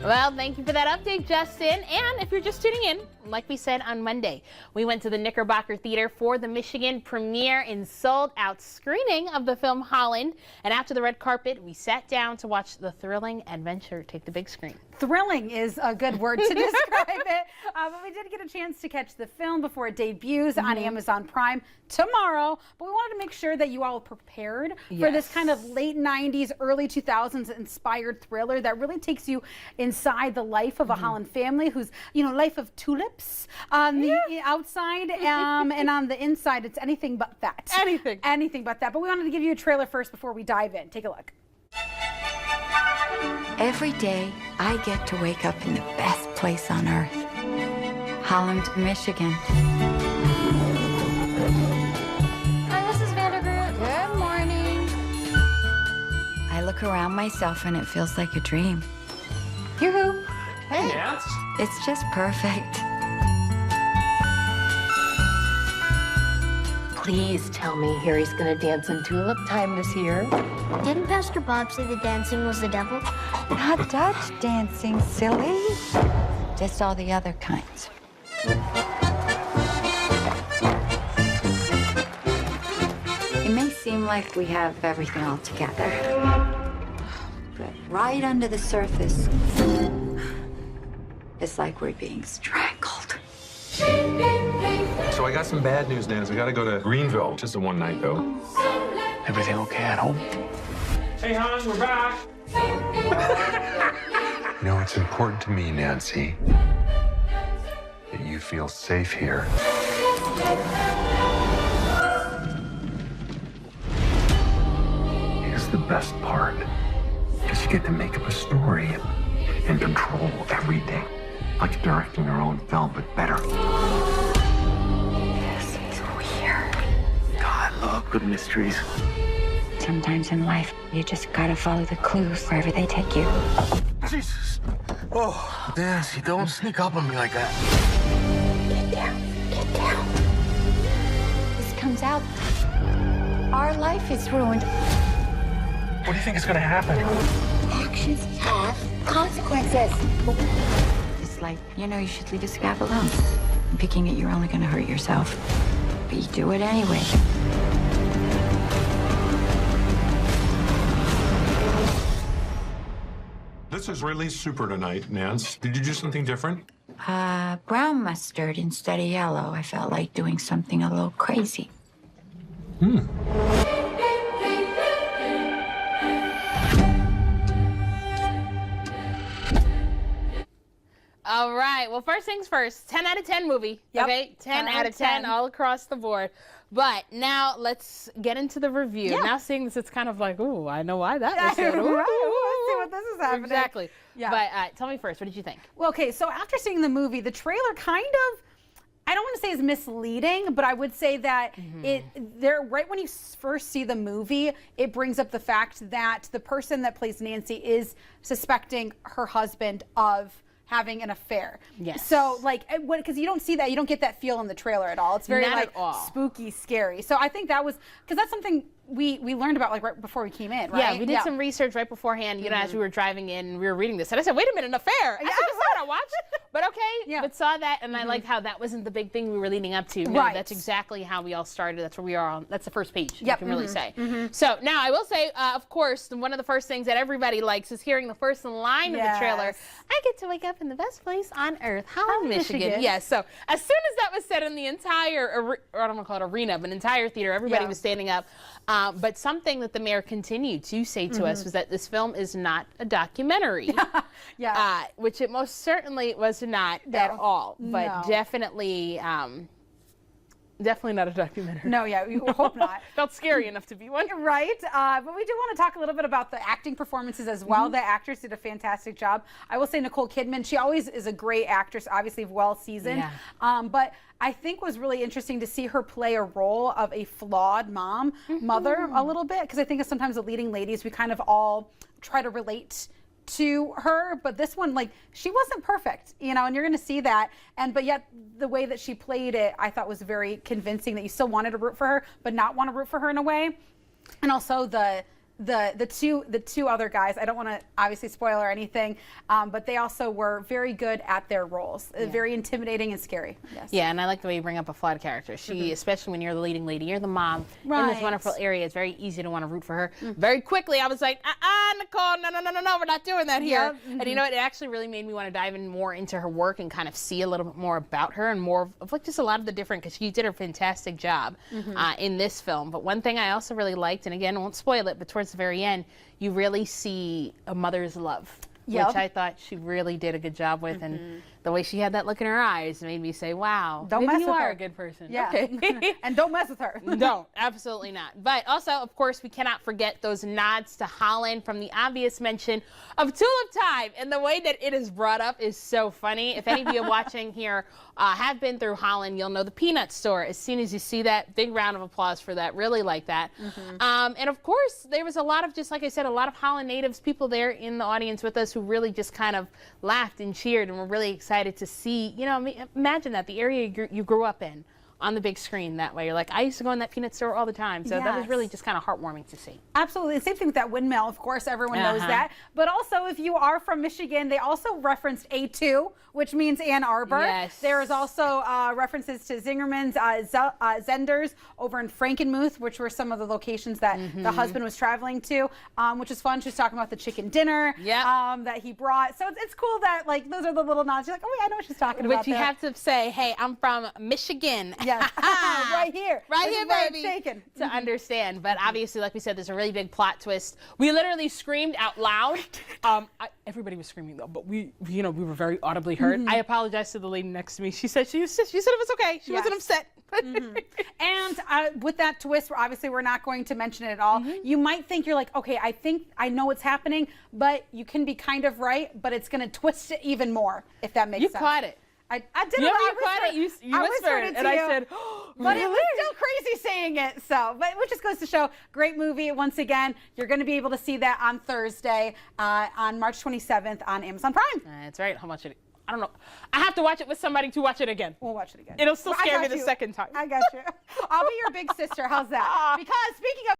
Well, thank you for that update, Justin. And if you're just tuning in, like we said on Monday, we went to the Knickerbocker Theater for the Michigan premiere and sold-out screening of the film Holland. And after the red carpet, we sat down to watch the thrilling adventure take the big screen. Thrilling is a good word to describe it. But we did get a chance to catch the film before it debuts on Amazon Prime tomorrow. But we wanted to make sure that you all are prepared for this kind of late 90s, early 2000s inspired thriller that really takes you inside the life of a Holland family who's, you know, life of tulips on the outside and on the inside. It's anything but that. Anything but that. But we wanted to give you a trailer first before we dive in. Take a look. Every day, I get to wake up in the best place on earth, Holland, Michigan. Hi, Mrs. Vandergroot. Good morning. I look around myself and it feels like a dream. Yoo-hoo. Hey, Nance. It's just perfect. Please tell me Harry's gonna dance in Tulip Time this year. Didn't Pastor Bob say the dancing was the devil? Not Dutch dancing, silly. Just all the other kinds. It may seem like we have everything all together, but right under the surface, it's like we're being strangled. So I got some bad news, Nance. We gotta go to Greenville. Just a one night, though. Everything okay at home? Hey, hon, we're back. You know, it's important to me, Nancy, that you feel safe here. Here's the best part. Because you get to make up a story and control everything. Like directing your own film, but better. This is weird. God, I love good mysteries. Sometimes in life, you just gotta follow the clues wherever they take you. Jesus. Oh, Nancy, don't sneak up on me like that. Get down, get down. This comes out. Our life is ruined. What do you think is gonna happen? Actions have consequences. It's like, you know, you should leave a scab alone. Picking it, you're only gonna hurt yourself. But you do it anyway. This is really super tonight, Nance. Did you do something different? Brown mustard instead of yellow. I felt like doing something a little crazy. All right. Well, first things first, 10 out of 10 movie. Okay, 10 out of 10 all across the board. But now let's get into the review. Now seeing this, it's kind of like, ooh, I know why that was said. Ooh, Let's see what this is happening. Exactly. Yeah. But tell me first, what did you think? Well, okay, so after seeing the movie, the trailer kind of, I don't want to say is misleading, but I would say that right when you first see the movie, it brings up the fact that the person that plays Nancy is suspecting her husband of having an affair. Yes. So like, because you don't see that, you don't get that feel in the trailer at all. It's very Not like at all. spooky, scary. So I think that was, because that's something we learned about like right before we came in, right? Yeah, we did some research right beforehand, you know, as we were driving in, we were reading this. And I said, wait a minute, an affair. I said, this is what I watched. But okay, but saw that, and I like how that wasn't the big thing we were leading up to. No, that's exactly how we all started. That's where we are on. That's the first page, you can really say. So now I will say, of course, one of the first things that everybody likes is hearing the first line of the trailer. I get to wake up in the best place on earth, Holland, Michigan. Yes, so as soon as that was said in the entire, or I don't want to call it arena, but entire theater, everybody was standing up. But something that the mayor continued to say to us was that this film is not a documentary. Which it most certainly was not at all, but definitely not a documentary. No, we hope not. Felt scary enough to be one. Right, but we do want to talk a little bit about the acting performances as well. The actors did a fantastic job. I will say Nicole Kidman, she always is a great actress, obviously well seasoned, but I think was really interesting to see her play a role of a flawed mother a little bit, because I think sometimes the leading ladies, we kind of all try to relate to her, but this one, like, she wasn't perfect, you know, and you're going to see that, but yet the way that she played it, I thought was very convincing, that you still wanted to root for her, but not want to root for her in a way. And also the the two other guys, I don't want to obviously spoil or anything, but they also were very good at their roles. Very intimidating and scary. Yes. Yeah, and I like the way you bring up a flawed character. She, especially when you're the leading lady, you're the mom in this wonderful area. It's very easy to want to root for her. Very quickly, I was like, Nicole, no, we're not doing that here. And you know what? It actually really made me want to dive in more into her work and kind of see a little bit more about her and more of like just a lot of the different, because she did a fantastic job in this film. But one thing I also really liked, and again, I won't spoil it, but towards the very end, you really see a mother's love. Which I thought she really did a good job with, and the way she had that look in her eyes made me say, wow, don't mess with her. You are a good person. Yeah. Okay. And don't mess with her. Don't, absolutely not. But also, of course, we cannot forget those nods to Holland from the obvious mention of Tulip Time, and the way that it is brought up is so funny. If any of you watching here have been through Holland, you'll know the peanut store. As soon as you see that, big round of applause for that. Really like that. And of course, there was a lot of, just like I said, a lot of Holland natives, people there in the audience with us who really just kind of laughed and cheered and were really excited to see, you know, imagine that, the area you grew up in on the big screen that way. You're like, I used to go in that peanut store all the time. So that was really just kind of heartwarming to see. Absolutely. The same thing with that windmill, of course, everyone knows that. But also, if you are from Michigan, they also referenced A2, which means Ann Arbor. Yes. There is also references to Zingerman's, Zenders over in Frankenmuth, which were some of the locations that the husband was traveling to, which is fun. She was talking about the chicken dinner that he brought. So it's cool that, like, those are the little nods. You're like, oh, wait, I know what she's talking about. But you have to say, hey, I'm from Michigan. Yes. Right here. Right here, baby. To understand. But obviously, like we said, there's a really big plot twist. We literally screamed out loud. Everybody was screaming, though, but we were very audibly heard. I apologized to the lady next to me. She said it was okay. She wasn't upset. And with that twist, obviously we're not going to mention it at all. You might think, you're like, okay, I think I know what's happening, but you can be kind of right, but it's going to twist it even more, if that makes sense. You caught it. I did. You caught it. You whispered it, and I said, oh, but it was still crazy saying it. So, but which just goes to show, great movie. Once again, you're going to be able to see that on Thursday, on March 27th on Amazon Prime. That's right. How much? I don't know. I have to watch it with somebody to watch it again. We'll watch it again. It'll still scare me the second time. I got you. I'll be your big sister. How's that? Because speaking of